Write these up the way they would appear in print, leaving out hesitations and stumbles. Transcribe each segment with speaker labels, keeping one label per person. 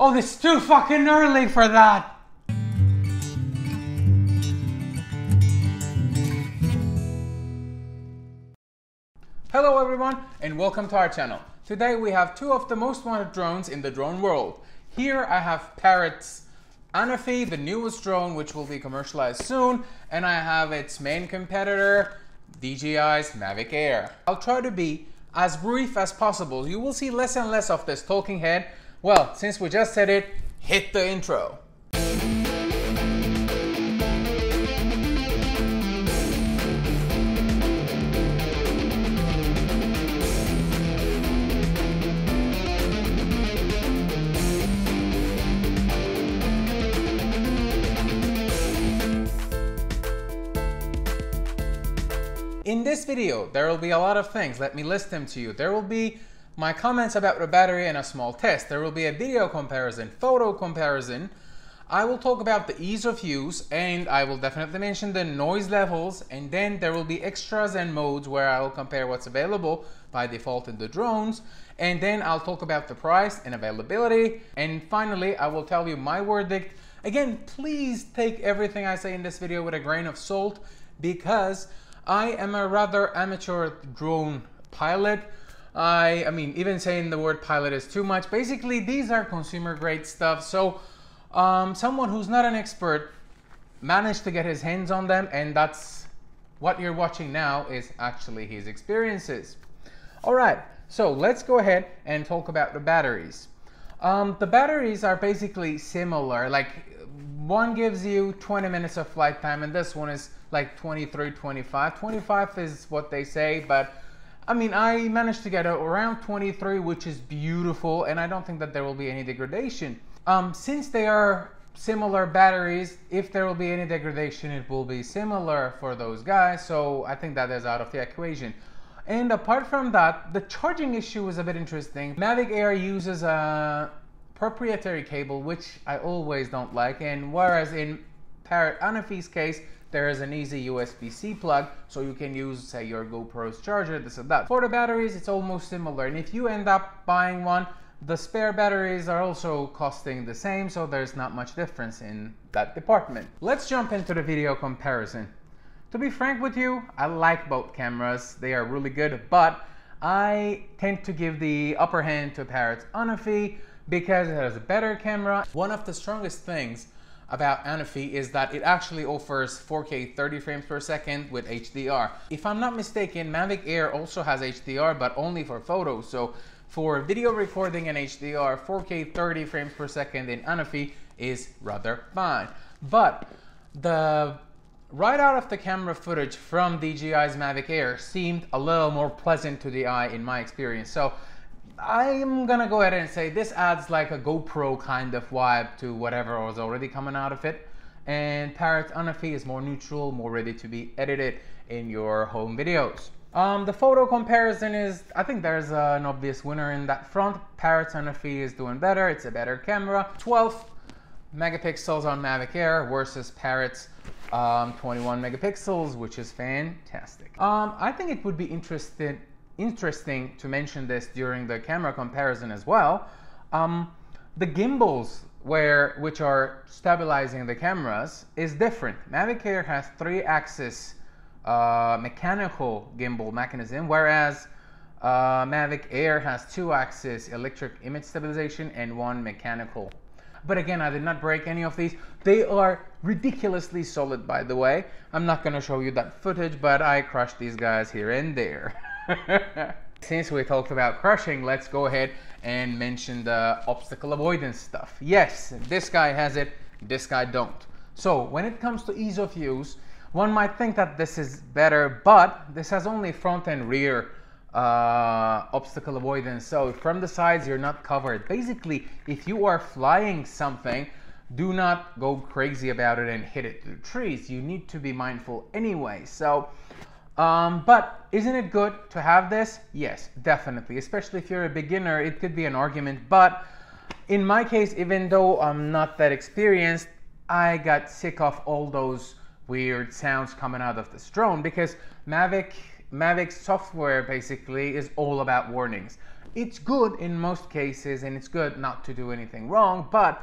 Speaker 1: Oh, it's too fucking early for that! Hello everyone, and welcome to our channel. Today we have two of the most wanted drones in the drone world. Here I have Parrot's Anafi, the newest drone which will be commercialized soon, and I have its main competitor, DJI's Mavic Air. I'll try to be as brief as possible. You will see less and less of this talking head. Well, since we just said it, hit the intro. In this video, there will be a lot of things. Let me list them to you. There will be my comments about the battery and a small test. There will be a video comparison, photo comparison. I will talk about the ease of use, and I will definitely mention the noise levels, and then there will be extras and modes where I will compare what's available by default in the drones, and then I'll talk about the price and availability, and finally I will tell you my verdict. Again, please take everything I say in this video with a grain of salt, because I am a rather amateur drone pilot. I mean, even saying the word pilot is too much. Basically, these are consumer grade stuff. So someone who's not an expert managed to get his hands on them, and that's what you're watching now is actually his experiences. All right, so let's go ahead and talk about the batteries. The batteries are basically similar. Like, one gives you 20 minutes of flight time, and this one is like 23, 25. 25 is what they say, but I mean, I managed to get around 23, which is beautiful, and I don't think that there will be any degradation. Since they are similar batteries, if there will be any degradation, it will be similar for those guys, so I think that is out of the equation. And apart from that, the charging issue is a bit interesting. Mavic Air uses a proprietary cable, which I always don't like, and whereas in Parrot Anafi's case, there is an easy USB-C plug, so you can use, say, your GoPro's charger, this and that. For the batteries, it's almost similar, and if you end up buying one, the spare batteries are also costing the same, so there's not much difference in that department. Let's jump into the video comparison. To be frank with you, I like both cameras. They are really good, but I tend to give the upper hand to Parrot's Anafi because it has a better camera. One of the strongest things about Anafi is that it actually offers 4K 30 frames per second with HDR. If I'm not mistaken, Mavic Air also has HDR, but only for photos. So for video recording and HDR, 4K 30 frames per second in Anafi is rather fine. But the right out of the camera footage from DJI's Mavic Air seemed a little more pleasant to the eye in my experience. So I'm gonna go ahead and say this adds like a GoPro kind of vibe to whatever was already coming out of it. And Parrot Anafi is more neutral, more ready to be edited in your home videos. The photo comparison is, I think there's an obvious winner in that front. Parrot Anafi is doing better, it's a better camera. 12 megapixels on Mavic Air versus Parrot's 21 megapixels, which is fantastic. I think it would be interesting to mention this during the camera comparison as well. The gimbals which are stabilizing the cameras is different. Mavic Air has 3-axis mechanical gimbal mechanism, whereas Mavic Air has 2-axis electric image stabilization and 1 mechanical. But again, I did not break any of these. They are ridiculously solid, by the way. I'm not going to show you that footage, but I crushed these guys here and there. Since we talked about crushing, let's go ahead and mention the obstacle avoidance stuff. Yes, this guy has it, this guy don't. So when it comes to ease of use, one might think that this is better, but this has only front and rear obstacle avoidance. So from the sides, you're not covered. Basically, if you are flying something, do not go crazy about it and hit it to the trees. You need to be mindful anyway. So but isn't it good to have this? Yes, definitely. Especially if you're a beginner, it could be an argument. But in my case, even though I'm not that experienced, I got sick of all those weird sounds coming out of this drone, because Mavic's software basically is all about warnings. It's good in most cases, and it's good not to do anything wrong, but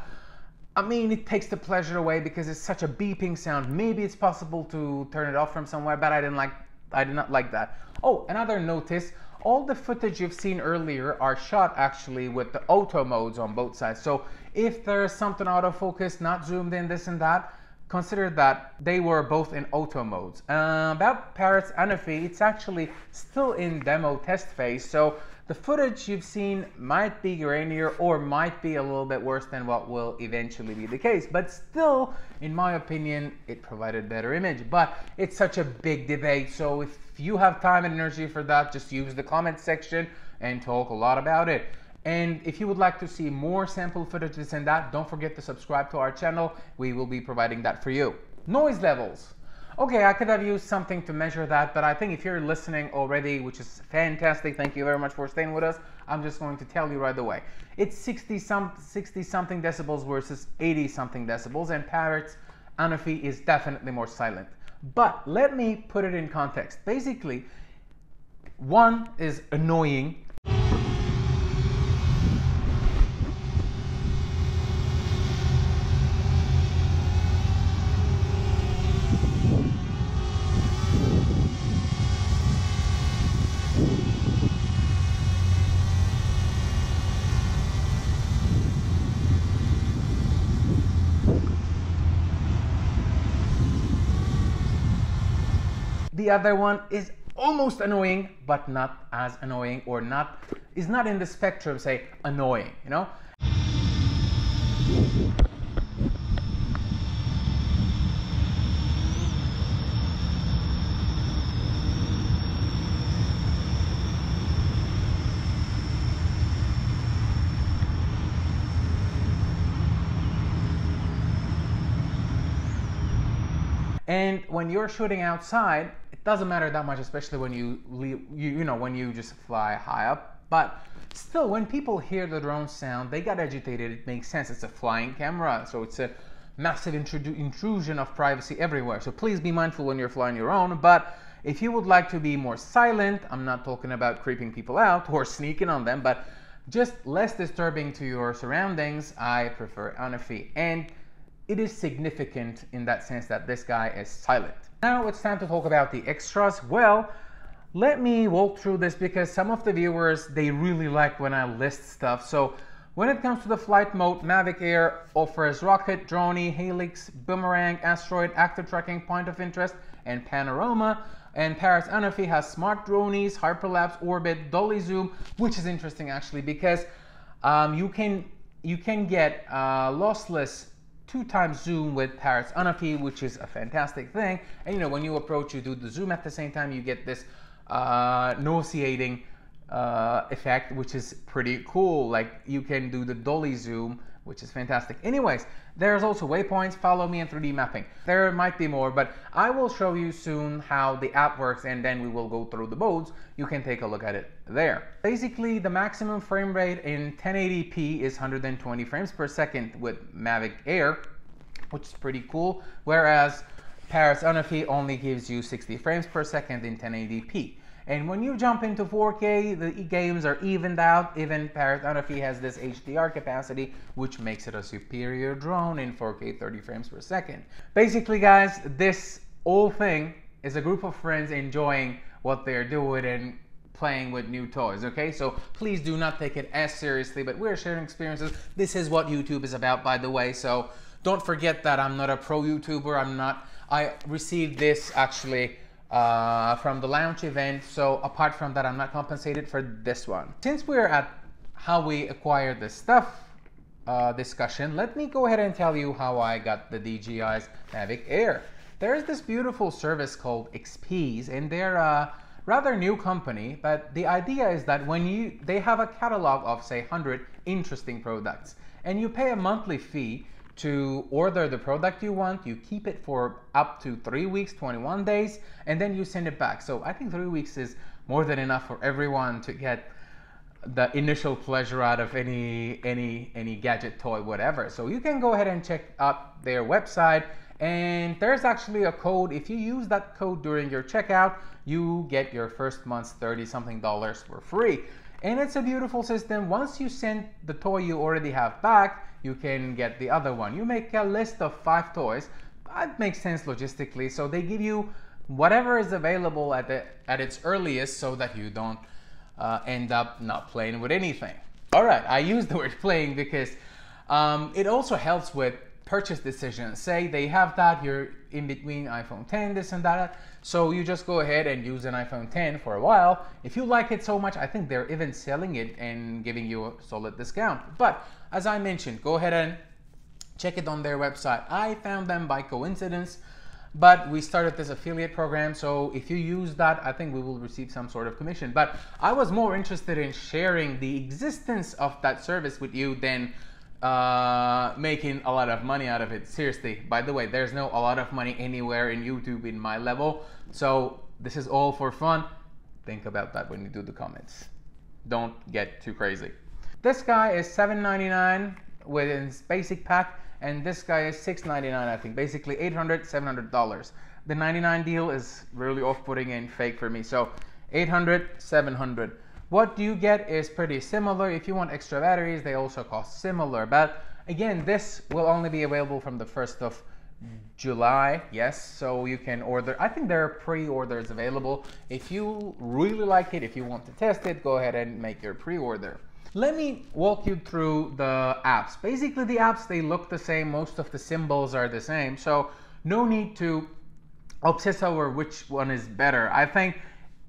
Speaker 1: I mean, it takes the pleasure away because it's such a beeping sound. Maybe it's possible to turn it off from somewhere, but I did not like that. Oh, another notice, all the footage you've seen earlier are shot actually with the auto modes on both sides. So if there's something autofocus, not zoomed in, this and that, consider that they were both in auto modes. About Parrot's Anafi, it's actually still in demo test phase, so the footage you've seen might be grainier or might be a little bit worse than what will eventually be the case, but still, in my opinion, it provided better image. But it's such a big debate, so if you have time and energy for that, just use the comment section and talk a lot about it. And if you would like to see more sample footage, this and that, don't forget to subscribe to our channel. We will be providing that for you. Noise levels. Okay, I could have used something to measure that, but I think if you're listening already, which is fantastic, thank you very much for staying with us, I'm just going to tell you right away. It's 60 something decibels versus 80 something decibels, and Parrot's Anafi is definitely more silent. But let me put it in context. Basically, one is annoying. The other one is almost annoying, but not as annoying, or is not in the spectrum, say, annoying, you know? And when you're shooting outside, it doesn't matter that much, especially when when you just fly high up. But still, when people hear the drone sound, they get agitated. It makes sense. It's a flying camera, so it's a massive intrusion of privacy everywhere. So please be mindful when you're flying your own. But if you would like to be more silent, I'm not talking about creeping people out or sneaking on them, but just less disturbing to your surroundings, I prefer Anafi. And it is significant in that sense that this guy is silent. Now it's time to talk about the extras. Well, let me walk through this because some of the viewers, they really like when I list stuff. So when it comes to the flight mode, Mavic Air offers rocket, drone, helix, boomerang, asteroid, active tracking, point of interest, and panorama. And Parrot's Anafi has smart dronies, hyperlapse, orbit, dolly zoom, which is interesting actually because you can get lossless 2x zoom with Parrot's Anafi, which is a fantastic thing. And you know, when you approach, you do the zoom at the same time, you get this nauseating effect, which is pretty cool. Like you can do the dolly zoom, which is fantastic. Anyways, there's also waypoints, follow me, and 3D mapping. There might be more, but I will show you soon how the app works, and then we will go through the modes. You can take a look at it there. Basically, the maximum frame rate in 1080p is 120 frames per second with Mavic Air, which is pretty cool, whereas Parrot's Anafi only gives you 60 frames per second in 1080p. And when you jump into 4K, the games are evened out. Even Parrot Anafi has this HDR capacity, which makes it a superior drone in 4K 30 frames per second. Basically, guys, this whole thing is a group of friends enjoying what they're doing and playing with new toys, okay? So please do not take it as seriously, but we're sharing experiences. This is what YouTube is about, by the way, so don't forget that I'm not a pro YouTuber. I received this actually from the launch event, so apart from that, I'm not compensated for this one. Since we're at how we acquired the stuff discussion, let me go ahead and tell you how I got the DJI's Mavic Air. There's this beautiful service called Expes, and they're a rather new company, but the idea is that when they have a catalog of say 100 interesting products, and you pay a monthly fee to order the product you want. You keep it for up to 3 weeks, 21 days, and then you send it back. So I think 3 weeks is more than enough for everyone to get the initial pleasure out of any gadget, toy, whatever. So you can go ahead and check out their website, and there's actually a code. If you use that code during your checkout, you get your first month's $30-something for free. And it's a beautiful system. Once you send the toy you already have back, you can get the other one. You make a list of 5 toys. That makes sense logistically. So they give you whatever is available at its earliest, so that you don't end up not playing with anything. All right, I use the word playing because it also helps with purchase decisions. Say they have that, you're in between iPhone 10, this and that. So you just go ahead and use an iPhone 10 for a while. If you like it so much, I think they're even selling it and giving you a solid discount. But as I mentioned, go ahead and check it on their website. I found them by coincidence, but we started this affiliate program. So if you use that, I think we will receive some sort of commission. But I was more interested in sharing the existence of that service with you than making a lot of money out of it. Seriously, by the way, there's no a lot of money anywhere in YouTube in my level, so this is all for fun. Think about that when you do the comments. Don't get too crazy. This guy is $7.99 with its basic pack, and this guy is $6.99, I think. Basically $800–700. The 99 deal is really off-putting and fake for me, so $800–700. What you get is pretty similar. If you want extra batteries, they also cost similar. But again, this will only be available from the 1st of July. Yes, so you can order. I think there are pre-orders available. If you really like it, if you want to test it, go ahead and make your pre-order. Let me walk you through the apps. Basically, the apps, they look the same. Most of the symbols are the same. So no need to obsess over which one is better. I think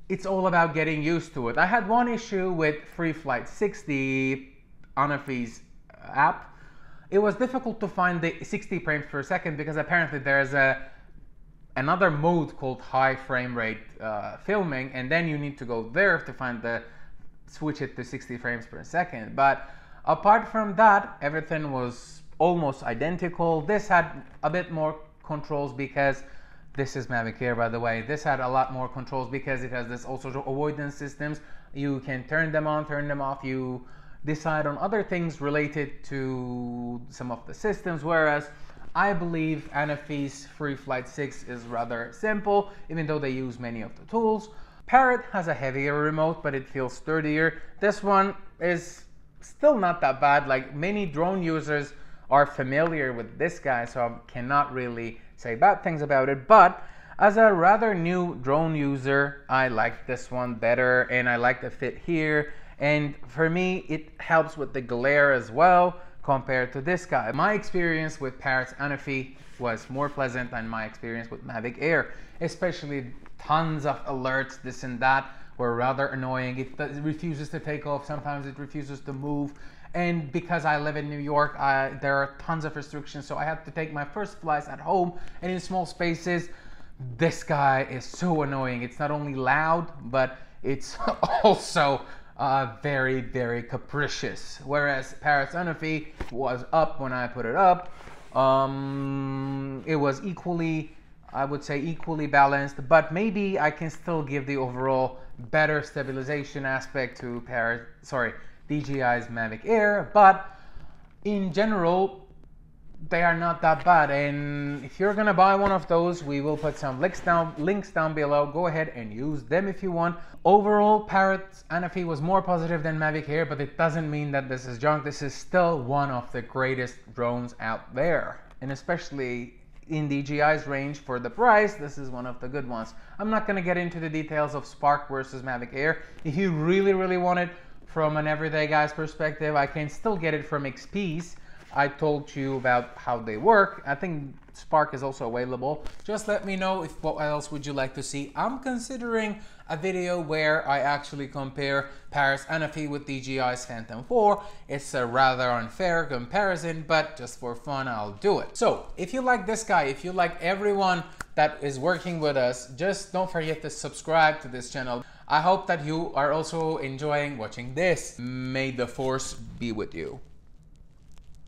Speaker 1: it's all about getting used to it. I had one issue with Free Flight 6, the Anafi's app. It was difficult to find the 60 frames per second because apparently there's another mode called high frame rate filming, and then you need to go there to switch it to 60 frames per second. But apart from that, everything was almost identical. This had a bit more controls because this is Mavic Air, by the way. This had a lot more controls because it has this also avoidance systems. You can turn them on, turn them off. You decide on other things related to some of the systems, whereas I believe Anafi's Free Flight 6 is rather simple, even though they use many of the tools. Parrot has a heavier remote, but it feels sturdier. This one is still not that bad. Like, many drone users are familiar with this guy, so I cannot really say bad things about it. But as a rather new drone user, I like this one better, and I like the fit here. And for me, it helps with the glare as well compared to this guy. My experience with Parrot's Anafi was more pleasant than my experience with Mavic Air, especially tons of alerts, this and that, were rather annoying. It refuses to take off, sometimes it refuses to move. And because I live in New York, there are tons of restrictions, so I have to take my first flights at home and in small spaces. This guy is so annoying. It's not only loud, but it's also very, very capricious. Whereas Parrot's Anafi was up when I put it up. It was equally, I would say, equally balanced, but maybe I can still give the overall better stabilization aspect to DJI's Mavic Air, but in general, they are not that bad. And if you're gonna buy one of those, we will put some links down below. Go ahead and use them if you want. Overall, Parrot's Anafi was more positive than Mavic Air, but it doesn't mean that this is junk. This is still one of the greatest drones out there, and especially in DJI's range for the price, this is one of the good ones. I'm not gonna get into the details of Spark versus Mavic Air. If you really, really want it from an everyday guy's perspective, I can still get it from XP's. I told you about how they work. I think Spark is also available. Just let me know what else would you like to see. I'm considering a video where I actually compare Parrot's Anafi with DJI's Phantom 4. It's a rather unfair comparison, but just for fun, I'll do it. So if you like this guy, if you like everyone that is working with us, just don't forget to subscribe to this channel. I hope that you are also enjoying watching this. May the force be with you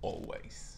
Speaker 1: always.